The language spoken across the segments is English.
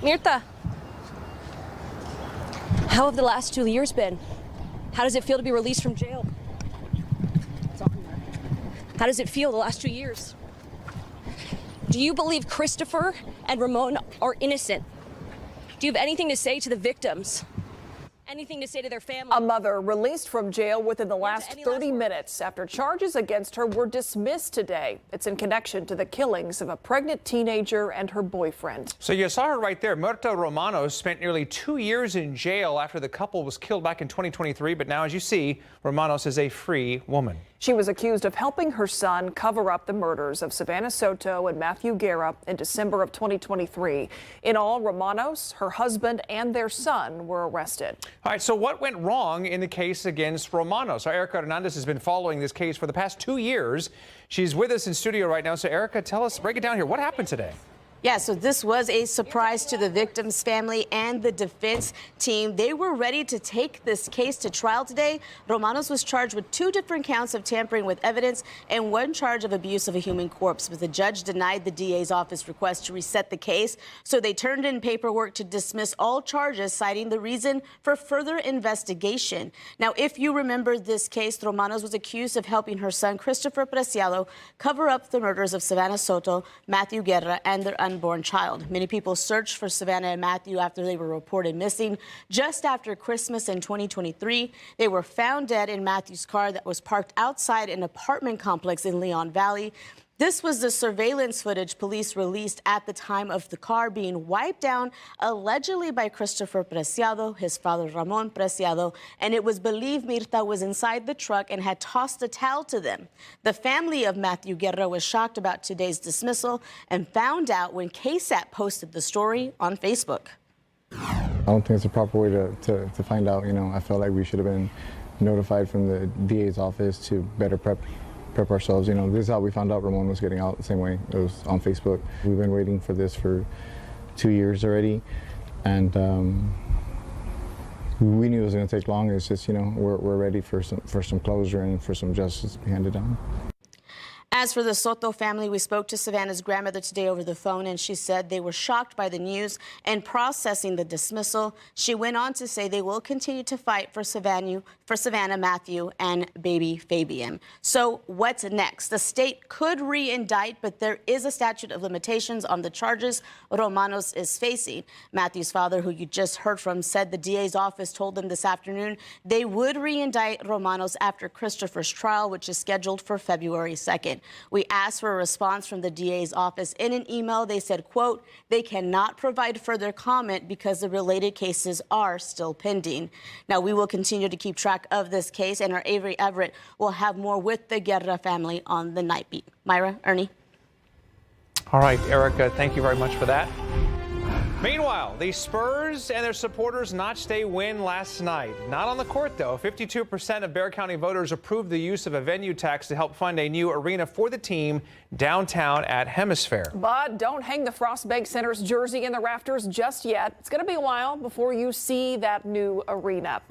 Mirta, how have the last 2 years been? How does it feel to be released from jail? How does it feel the last 2 years? Do you believe Christopher and Ramon are innocent? Do you have anything to say to the victims? Anything to say to their family? A mother released from jail within the last 30 minutes after charges against her were dismissed today. It's in connection to the killings of a pregnant teenager and her boyfriend. So you saw her right there. Mirta Romanos spent nearly 2 years in jail after the couple was killed back in 2023. But now, as you see, Romanos is a free woman. She was accused of helping her son cover up the murders of Savannah Soto and Matthew Guerra in December of 2023. In all, Romanos, her husband, and their son were arrested. All right, so what went wrong in the case against Romanos? Our Erica Hernandez has been following this case for the past 2 years. She's with us in studio right now. So, Erica, tell us, break it down here. What happened today? Yeah, so this was a surprise to the victim's family and the defense team. They were ready to take this case to trial today. Romanos was charged with 2 different counts of tampering with evidence and 1 charge of abuse of a human corpse. But the judge denied the DA's office request to reset the case. So they turned in paperwork to dismiss all charges, citing the reason for further investigation. Now, if you remember this case, Romanos was accused of helping her son, Christopher Preciado, cover up the murders of Savannah Soto, Matthew Guerra, and their unborn child. Many people searched for Savannah and Matthew after they were reported missing. Just after Christmas in 2023, they were found dead in Matthew's car that was parked outside an apartment complex in Leon Valley. This was the surveillance footage police released at the time of the car being wiped down, allegedly by Christopher Preciado, his father Ramon Preciado, and it was believed Mirta was inside the truck and had tossed a towel to them. The family of Matthew Guerra was shocked about today's dismissal and found out when KSAT posted the story on Facebook. I don't think it's a proper way to find out. You know, I felt like we should have been notified from the DA's office to better prep ourselves. You know, this is how we found out Ramon was getting out, the same way it was on Facebook. We've been waiting for this for 2 years already, and we knew it was going to take long. It's just, you know, we're ready for some closure and for some justice to be handed down. As for the Soto family, we spoke to Savannah's grandmother today over the phone, and she said they were shocked by the news and processing the dismissal. She went on to say they will continue to fight for Savannah, Matthew, and baby Fabian. So what's next? The state could re-indict, but there is a statute of limitations on the charges Romanos is facing. Matthew's father, who you just heard from, said the DA's office told them this afternoon they would re-indict Romanos after Christopher's trial, which is scheduled for February 2nd. We asked for a response from the DA's office. In an email, they said, quote, they cannot provide further comment because the related cases are still pending. Now, we will continue to keep track of this case, and our Avery Everett will have more with the Guerra family on the Night Beat. Myra, Ernie. All right, Erica, thank you very much for that. Meanwhile, the Spurs and their supporters notched a win last night. Not on the court, though. 52% of Bexar County voters approved the use of a venue tax to help fund a new arena for the team downtown at Hemisphere. But don't hang the Frost Bank Center's jersey in the rafters just yet. It's going to be a while before you see that new arena.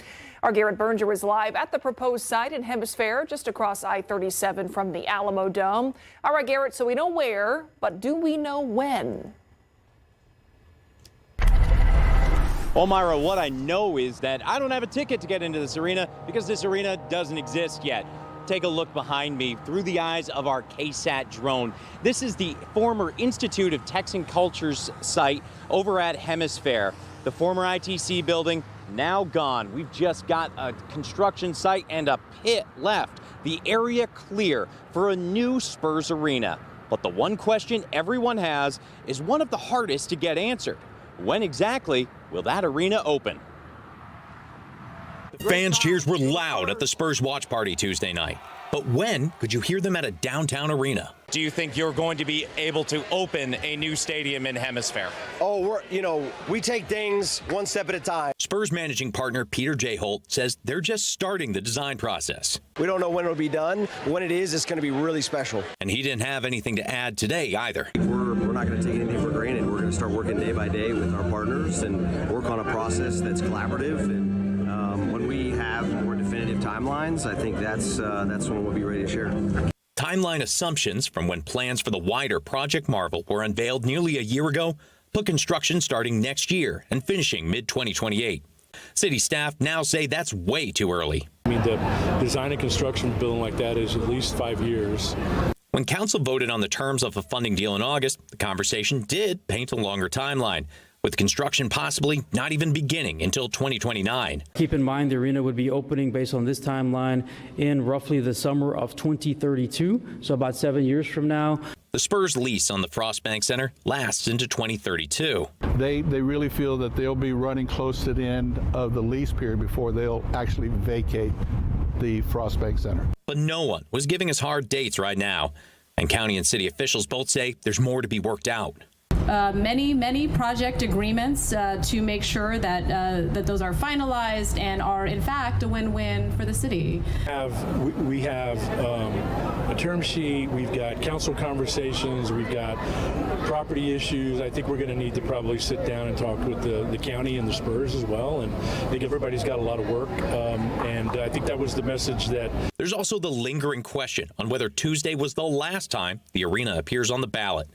Our Garrett Berger is live at the proposed site in Hemisphere, just across I-37 from the Alamo Dome. All right, Garrett, so we know where, but do we know when? Well, Myra, what I know is that I don't have a ticket to get into this arena because this arena doesn't exist yet. Take a look behind me through the eyes of our KSAT drone. This is the former Institute of Texan Culture's site over at Hemisphere. The former ITC building, now gone. We've just got a construction site and a pit left. The area clear for a new Spurs arena. But the one question everyone has is one of the hardest to get answered. When exactly will that arena open? Fans' cheers were loud at the Spurs watch party Tuesday night. But when could you hear them at a downtown arena? Do you think you're going to be able to open a new stadium in Hemisphere? Oh, we take things one step at a time. Spurs managing partner Peter J. Holt says they're just starting the design process. We don't know when it'll be done. When it is, it's going to be really special. And he didn't have anything to add today either. We're not going to take anything for granted. We're going to start working day by day with our partners and work on a process that's collaborative. And when we have more definitive timelines, I think that's when we'll be ready to share. Timeline assumptions from when plans for the wider Project Marvel were unveiled nearly a year ago put construction starting next year and finishing mid-2028. City staff now say that's way too early. I mean, the design and construction of a building like that is at least 5 years. When council voted on the terms of a funding deal in August, the conversation did paint a longer timeline, with construction possibly not even beginning until 2029. Keep in mind the arena would be opening based on this timeline in roughly the summer of 2032, so about 7 years from now. The Spurs lease on the Frostbank Center lasts into 2032. They really feel that they'll be running close to the end of the lease period before they'll actually vacate the Frostbank Center. But no one was giving us hard dates right now, and county and city officials both say there's more to be worked out. Many project agreements to make sure that those are finalized and are in fact a win-win for the city. We have a term sheet, we've got council conversations, we've got property issues. I think we're going to need to probably sit down and talk with the county and the Spurs as well. And I think everybody's got a lot of work. And I think that was the message that. There's also the lingering question on whether Tuesday was the last time the arena appears on the ballot.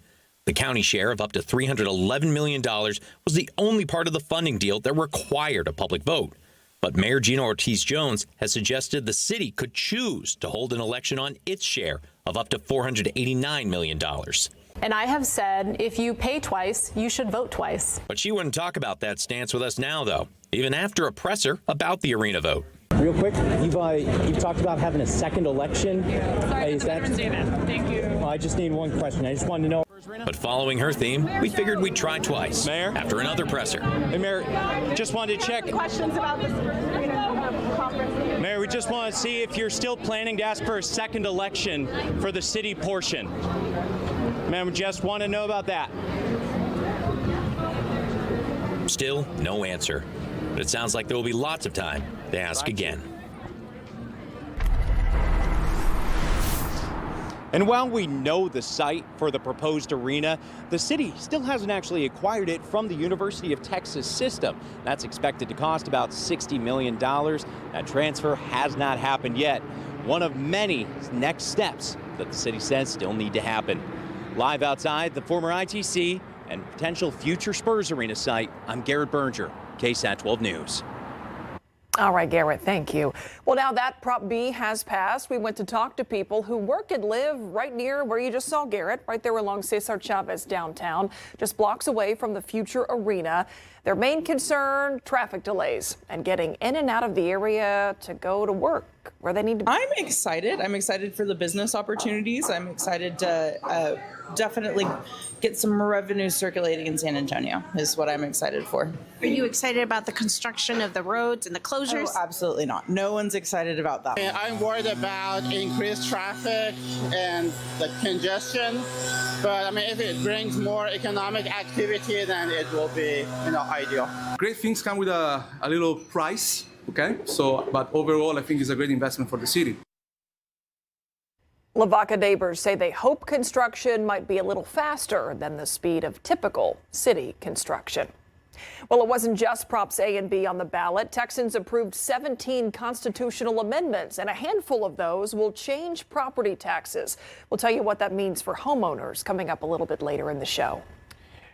The county share of up to $311 million was the only part of the funding deal that required a public vote. But Mayor Gina Ortiz-Jones has suggested the city could choose to hold an election on its share of up to $489 million. And I have said, if you pay twice, you should vote twice. But she wouldn't talk about that stance with us now, though, even after a presser about the arena vote. Real quick, you've talked about having a second election. Sorry, thank you. Well, I just need one question. I just wanted to know. But following her theme, we figured we'd try twice. Mayor? After another presser. Hey, Mayor, just wanted to check. Questions about this conference? Mayor, we just want to see if you're still planning to ask for a second election for the city portion. Ma'am, we just want to know about that. Still no answer. But it sounds like there will be lots of time to ask again. And while we know the site for the proposed arena, the city still hasn't actually acquired it from the University of Texas system. That's expected to cost about $60 million. That transfer has not happened yet. One of many next steps that the city says still need to happen. Live outside the former ITC and potential future Spurs arena site, I'm Garrett Berger, KSAT 12 News. All right, Garrett, thank you. Well, now that Prop B has passed, we went to talk to people who work and live right near where you just saw Garrett, right there along Cesar Chavez downtown, just blocks away from the future arena. Their main concern, traffic delays and getting in and out of the area to go to work where they need to be. I'm excited. I'm excited for the business opportunities. I'm excited to definitely get some revenue circulating in San Antonio is what I'm excited for. Are you excited about the construction of the roads and the closures? Oh, absolutely not. No one's excited about that. I'm worried about increased traffic and the congestion, but I mean, if it brings more economic activity, then it will be, ideal. Great things come with a little price, okay? But overall, I think it's a great investment for the city. Lavaca neighbors say they hope construction might be a little faster than the speed of typical city construction. Well, it wasn't just Props A and B on the ballot. Texans approved 17 constitutional amendments, and a handful of those will change property taxes. We'll tell you what that means for homeowners coming up a little bit later in the show.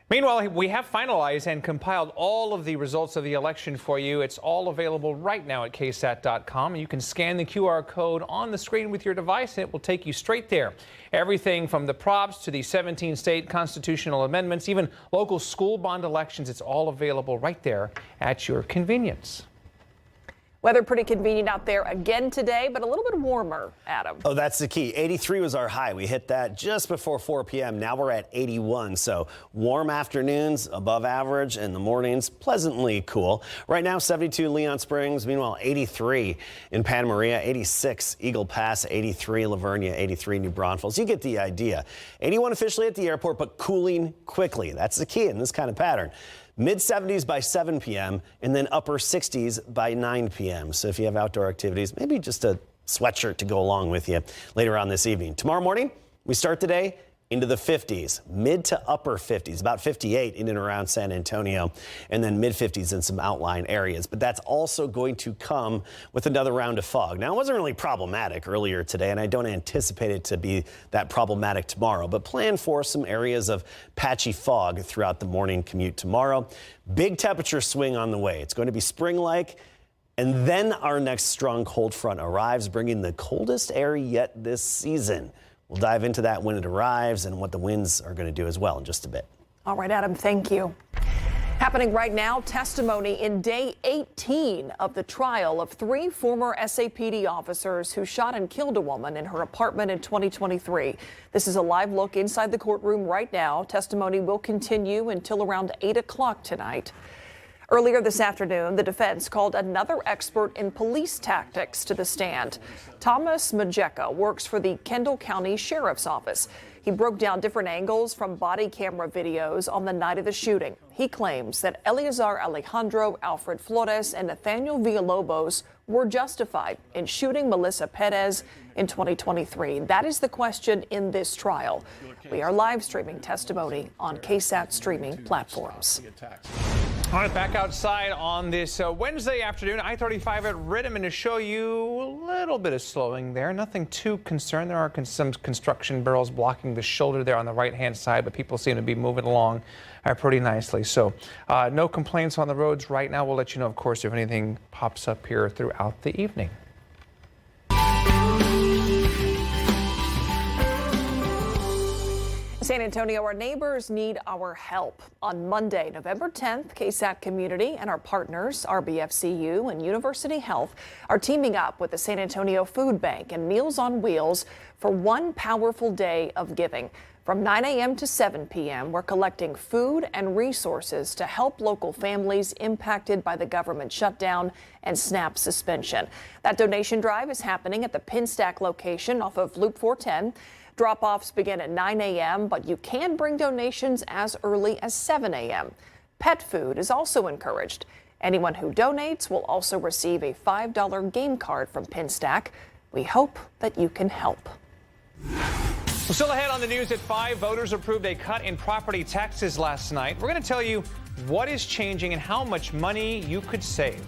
Meanwhile, we have finalized and compiled all of the results of the election for you. It's all available right now at KSAT.com. You can scan the QR code on the screen with your device, and it will take you straight there. Everything from the props to the 17 state constitutional amendments, even local school bond elections, it's all available right there at your convenience. Weather pretty convenient out there again today, but a little bit warmer, Adam. Oh, that's the key. 83 was our high. We hit that just before 4 p.m. Now we're at 81. So warm afternoons, above average, and the mornings pleasantly cool. Right now, 72 Leon Springs. Meanwhile, 83 in Pan Maria, 86 Eagle Pass, 83 Lavernia, 83 New Braunfels. You get the idea. 81 officially at the airport, but cooling quickly. That's the key in this kind of pattern. Mid-70s by 7 p.m. and then upper 60s by 9 p.m. So if you have outdoor activities, maybe just a sweatshirt to go along with you later on this evening. Tomorrow morning, we start the day into the 50s, mid to upper 50s, about 58 in and around San Antonio, and then mid 50s in some outlying areas. But that's also going to come with another round of fog. Now, it wasn't really problematic earlier today, and I don't anticipate it to be that problematic tomorrow, but plan for some areas of patchy fog throughout the morning commute tomorrow. Big temperature swing on the way. It's going to be spring-like. And then our next strong cold front arrives, bringing the coldest air yet this season. We'll dive into that when it arrives and what the winds are going to do as well in just a bit. All right, Adam, thank you. Happening right now, testimony in day 18 of the trial of 3 former SAPD officers who shot and killed a woman in her apartment in 2023. This is a live look inside the courtroom right now. Testimony will continue until around 8 o'clock tonight. Earlier this afternoon, the defense called another expert in police tactics to the stand. Thomas Majeka works for the Kendall County Sheriff's Office. He broke down different angles from body camera videos on the night of the shooting. He claims that Eleazar Alejandro, Alfred Flores, and Nathaniel Villalobos were justified in shooting Melissa Perez in 2023. That is the question in this trial. We are live streaming testimony on KSAT streaming platforms. All right, back outside on this Wednesday afternoon, I-35 at Rittiman to show you a little bit of slowing there. Nothing too concerned. There are some construction barrels blocking the shoulder there on the right-hand side, but people seem to be moving along pretty nicely. So no complaints on the roads right now. We'll let you know, of course, if anything pops up here throughout the evening. San Antonio, our neighbors need our help. On Monday, November 10th, KSAT Community and our partners, RBFCU and University Health, are teaming up with the San Antonio Food Bank and Meals on Wheels for one powerful day of giving. From 9 a.m. to 7 p.m., we're collecting food and resources to help local families impacted by the government shutdown and SNAP suspension. That donation drive is happening at the Pinstack location off of Loop 410. Drop-offs begin at 9 a.m., but you can bring donations as early as 7 a.m. Pet food is also encouraged. Anyone who donates will also receive a $5 game card from Pinstack. We hope that you can help. Well, still ahead on the news at 5, voters approved a cut in property taxes last night. We're going to tell you what is changing and how much money you could save.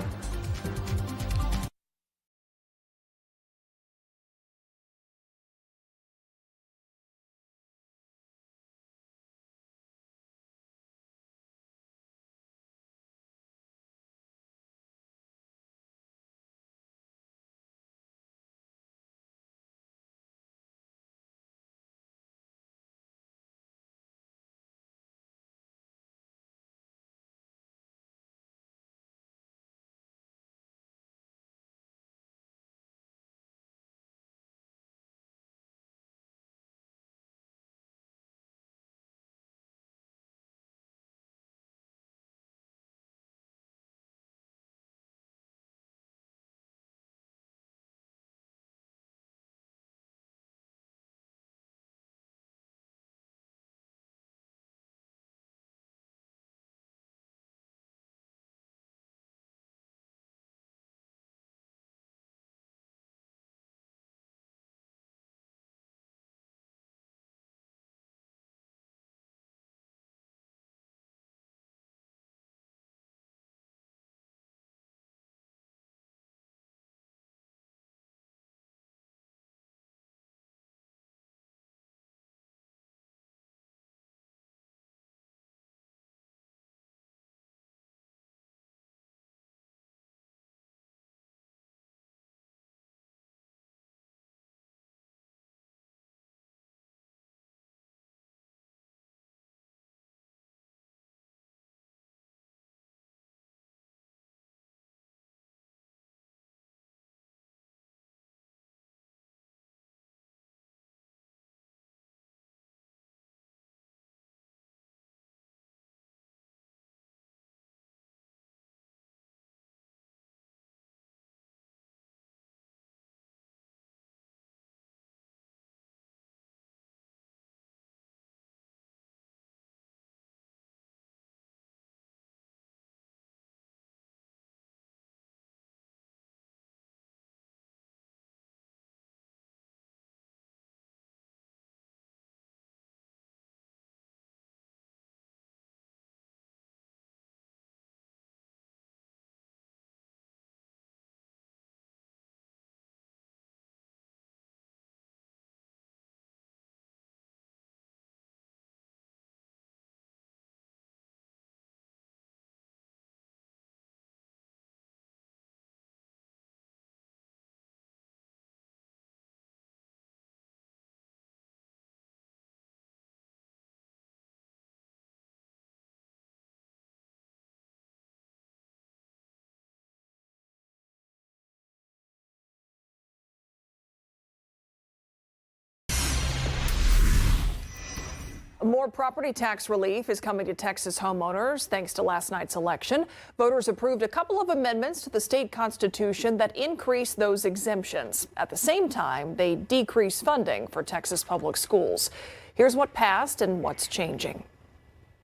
More property tax relief is coming to Texas homeowners thanks to last night's election. Voters approved a couple of amendments to the state constitution that increase those exemptions. At the same time, they decrease funding for Texas public schools. Here's what passed and what's changing.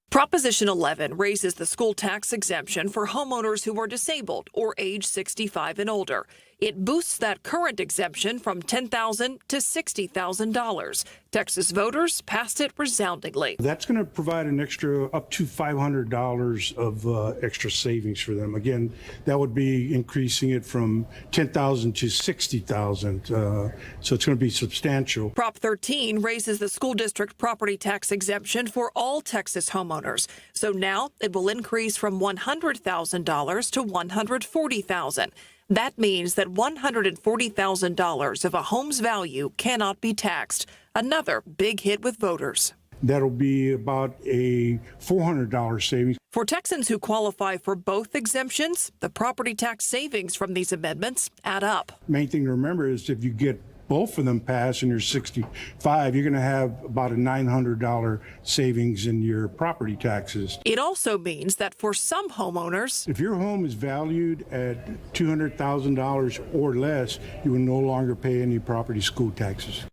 Proposition 11 raises the school tax exemption for homeowners who are disabled or age 65 and older. It boosts that current exemption from $10,000 to $60,000. Texas voters passed it resoundingly. That's going to provide an extra up to $500 of extra savings for them. Again, that would be increasing it from $10,000 to $60,000. So it's going to be substantial. Prop 13 raises the school district property tax exemption for all Texas homeowners. So now it will increase from $100,000 to $140,000. That means that $140,000 of a home's value cannot be taxed. Another big hit with voters. That'll be about a $400 savings. For Texans who qualify for both exemptions, the property tax savings from these amendments add up. Main thing to remember is if you get both of them passed and you're 65, you're going to have about a $900 savings in your property taxes. It also means that for some homeowners, if your home is valued at $200,000 or less, you will no longer pay any property school taxes.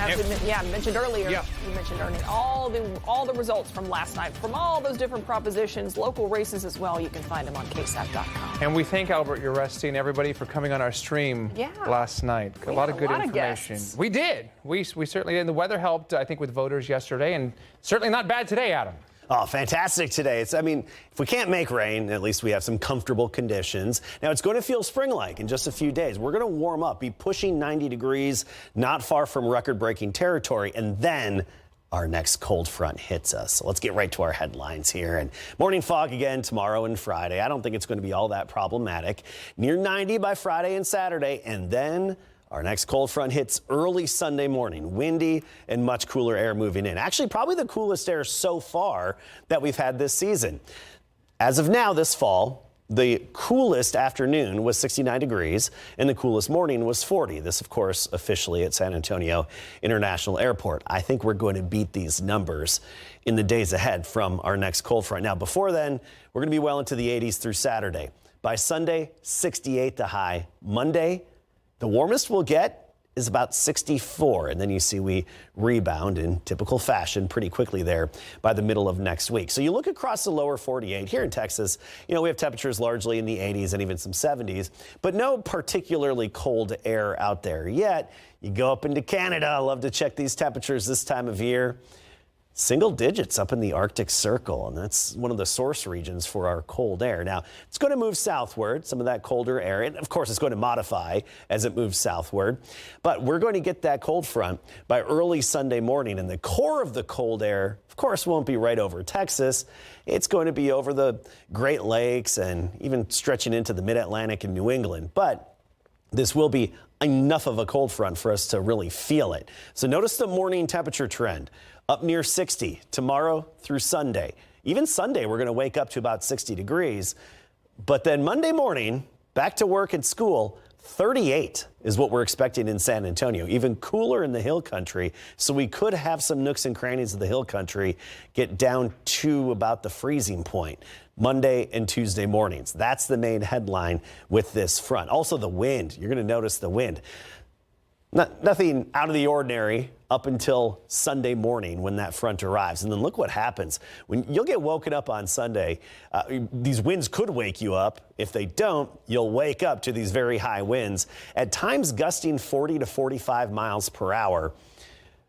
As we mentioned earlier, you mentioned, Ernie, all the results from last night, from all those different propositions, local races as well. You can find them on KSAT.com. And we thank Albert Uresti and everybody for coming on our stream last night. A lot of good information. We did. We certainly did. And the weather helped, I think, with voters yesterday, and certainly not bad today, Adam. Oh, fantastic today. I mean, if we can't make rain, at least we have some comfortable conditions. Now, it's going to feel spring-like in just a few days. We're going to warm up, be pushing 90 degrees, not far from record-breaking territory, and then our next cold front hits us. So let's get right to our headlines here. And morning fog again tomorrow and Friday. I don't think it's going to be all that problematic. Near 90 by Friday and Saturday, and then our next cold front hits early Sunday morning. Windy and much cooler air moving in. Actually, probably the coolest air so far that we've had this season. As of now, this fall, the coolest afternoon was 69 degrees and the coolest morning was 40. This, of course, officially at San Antonio International Airport. I think we're going to beat these numbers in the days ahead from our next cold front. Now, before then, we're going to be well into the 80s through Saturday. By Sunday, 68 the high. Monday, the warmest we'll get is about 64, and then you see we rebound in typical fashion pretty quickly there by the middle of next week. So you look across the lower 48 here in Texas, you know, we have temperatures largely in the 80s and even some 70s, but no particularly cold air out there yet. You go up into Canada, I love to check these temperatures this time of year. Single digits up in the Arctic Circle, and that's one of the source regions for our cold air. Now, it's going to move southward, some of that colder air, and of course, it's going to modify as it moves southward. But we're going to get that cold front by early Sunday morning, and the core of the cold air, of course, won't be right over Texas. It's going to be over the Great Lakes and even stretching into the Mid-Atlantic and New England. But this will be enough of a cold front for us to really feel it. So notice the morning temperature trend. Up near 60 tomorrow through Sunday. Even Sunday, we're going to wake up to about 60 degrees. But then Monday morning, back to work and school, 38 is what we're expecting in San Antonio. Even cooler in the hill country. So we could have some nooks and crannies of the hill country get down to about the freezing point Monday and Tuesday mornings. That's the main headline with this front. Also the wind. You're going to notice the wind. Nothing out of the ordinary up until Sunday morning when that front arrives. And then look what happens. When you'll get woken up on Sunday, these winds could wake you up. If they don't, you'll wake up to these very high winds, at times gusting 40 to 45 miles per hour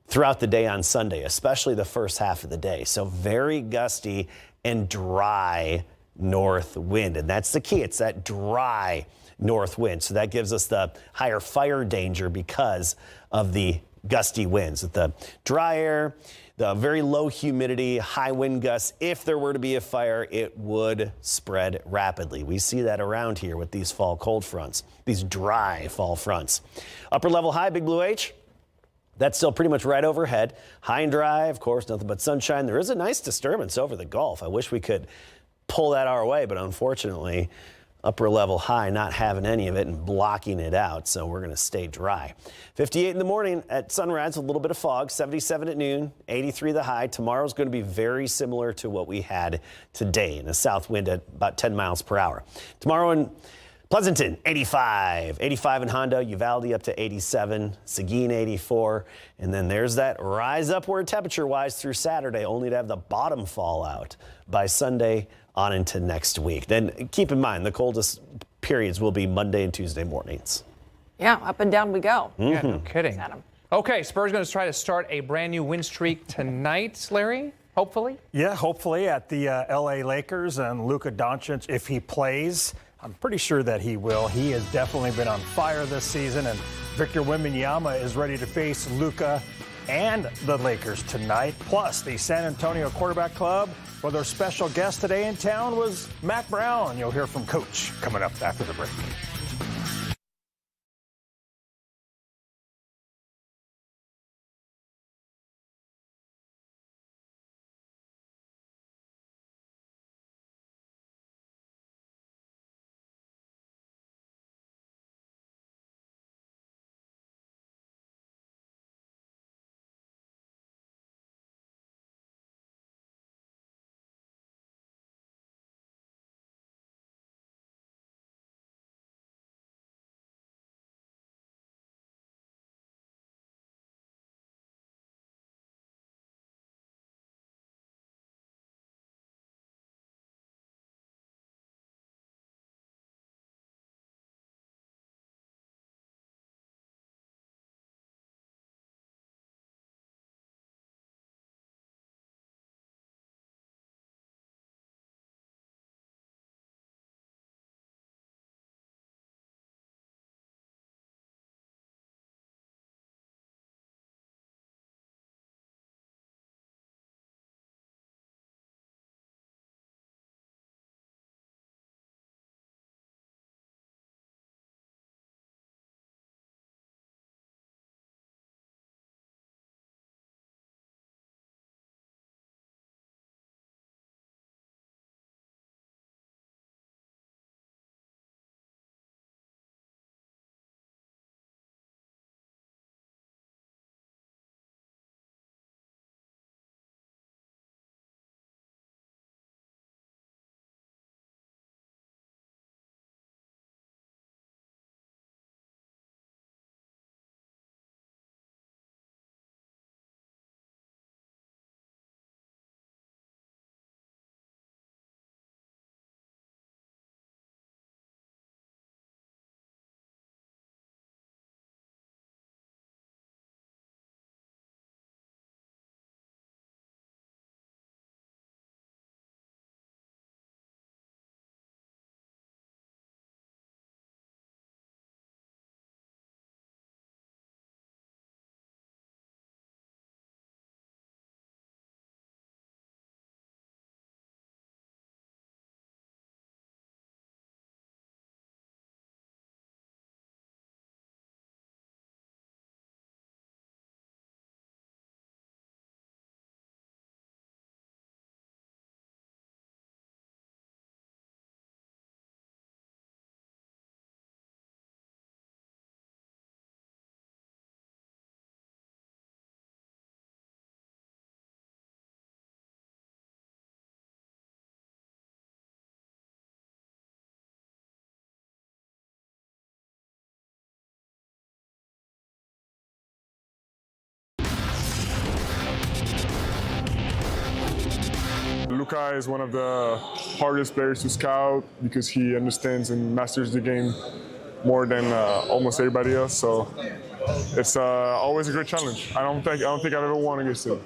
throughout the day on Sunday, especially the first half of the day. So very gusty and dry north wind. And that's the key. It's that dry north wind. So that gives us the higher fire danger because of the gusty winds. With the dry air, the very low humidity, high wind gusts, if there were to be a fire, it would spread rapidly. We see that around here with these fall cold fronts, these dry fall fronts. Upper level high, Big Blue H, that's still pretty much right overhead. High and dry, of course, nothing but sunshine. There is a nice disturbance over the Gulf. I wish we could pull that our way, but unfortunately, upper level high, not having any of it and blocking it out. So we're going to stay dry. 58 in the morning at sunrise, a little bit of fog, 77 at noon, 83 the high. Tomorrow's going to be very similar to what we had today, in a south wind at about 10 miles per hour. Tomorrow in Pleasanton, 85. 85 in Hondo, Uvalde up to 87, Seguin 84. And then there's that rise upward temperature-wise through Saturday, only to have the bottom fall out by Sunday on into next week. Then keep in mind, the coldest periods will be Monday and Tuesday mornings. Yeah, up and down we go. Yeah, no kidding. Okay, Spurs going to try to start a brand new win streak tonight, Larry, hopefully? Yeah, hopefully at the L.A. Lakers, and Luka Doncic, if he plays, I'm pretty sure that he will. He has definitely been on fire this season, and Victor Wembanyama is ready to face Luka and the Lakers tonight. Plus, the San Antonio Quarterback Club, well, their special guest today in town was Mac Brown. You'll hear from Coach coming up after the break. Luka is one of the hardest players to scout because he understands and masters the game more than almost everybody else. So it's always a great challenge. I don't think I've ever won against him.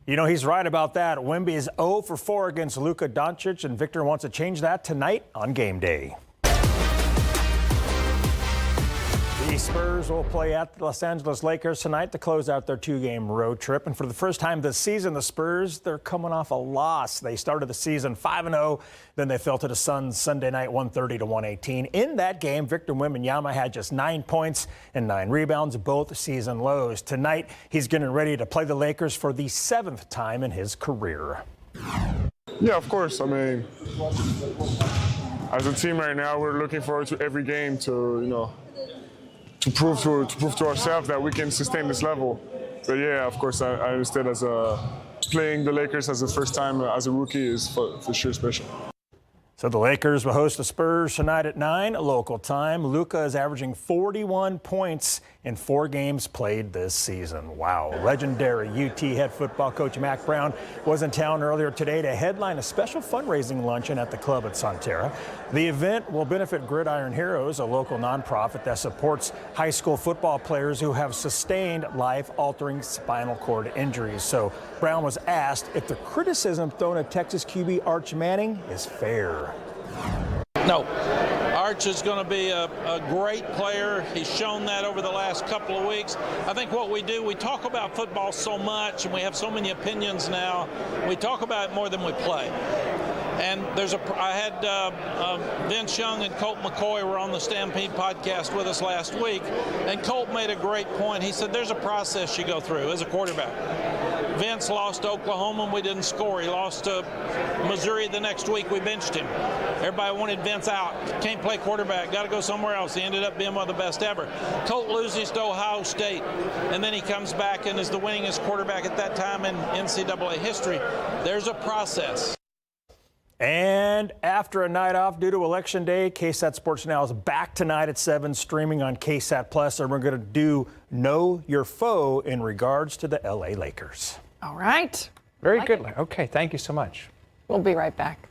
You know, he's right about that. Wemby is 0 for 4 against Luka Doncic, and Victor wants to change that tonight on game day. The Spurs will play at the Los Angeles Lakers tonight to close out their 2-game road trip. And for the first time this season, the Spurs, they're coming off a loss. They started the season 5-0. Then they fell to the Suns Sunday night 130-118. In that game, Victor Wembanyama had just 9 points and 9 rebounds, both season lows. Tonight, he's getting ready to play the Lakers for the 7th time in his career. Yeah, of course. I mean, as a team right now, we're looking forward to every game to prove to ourselves that we can sustain this level. But yeah, of course, I understand playing the Lakers as the first time as a rookie is for sure special. So the Lakers will host the Spurs tonight at 9 local time. Luka is averaging 41 points in 4 games played this season. Wow. Legendary UT head football coach Mack Brown was in town earlier today to headline a special fundraising luncheon at the club at Sonterra. The event will benefit Gridiron Heroes, a local nonprofit that supports high school football players who have sustained life-altering spinal cord injuries. So Brown was asked if the criticism thrown at Texas QB Arch Manning is fair. No. Arch is going to be a great player. He's shown that over the last couple of weeks. I think what we do, we talk about football so much and we have so many opinions now. We talk about it more than we play. And I had Vince Young and Colt McCoy were on the Stampede podcast with us last week, and Colt made a great point. He said there's a process you go through as a quarterback. Vince lost to Oklahoma and we didn't score. He lost to Missouri the next week. We benched him. Everybody wanted Vince out. Can't play quarterback. Got to go somewhere else. He ended up being one of the best ever. Colt loses to Ohio State, and then he comes back and is the winningest quarterback at that time in NCAA history. There's a process. And after a night off due to Election Day, KSAT Sports Now is back tonight at 7, streaming on KSAT Plus, and we're going to do Know Your Foe in regards to the LA Lakers. All right. Very good. Okay, thank you so much. We'll be right back.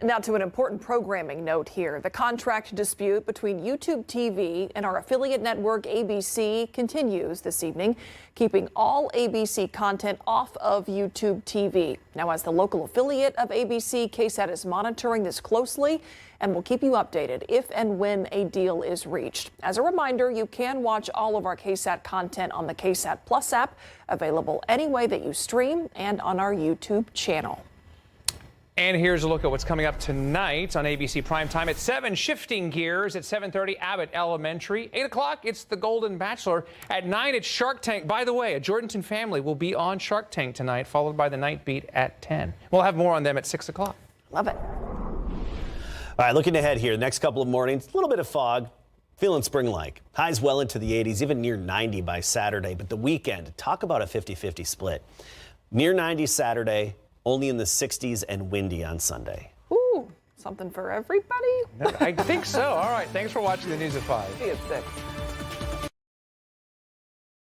Now to an important programming note here. The contract dispute between YouTube TV and our affiliate network ABC continues this evening, keeping all ABC content off of YouTube TV. Now, as the local affiliate of ABC, KSAT is monitoring this closely and will keep you updated if and when a deal is reached. As a reminder, you can watch all of our KSAT content on the KSAT Plus app, available any way that you stream and on our YouTube channel. And here's a look at what's coming up tonight on ABC Primetime at 7, shifting gears at 7:30, Abbott Elementary. 8 o'clock, it's The Golden Bachelor. At 9, it's Shark Tank. By the way, a Jordanton family will be on Shark Tank tonight, followed by the Night Beat at 10. We'll have more on them at 6 o'clock. Love it. All right, looking ahead here, the next couple of mornings, a little bit of fog, feeling spring-like. Highs well into the 80s, even near 90 by Saturday. But the weekend, talk about a 50-50 split. Near 90 Saturday, only in the 60s and windy on Sunday. Ooh, something for everybody? I think so. All right, thanks for watching the News at 5. See you at 6.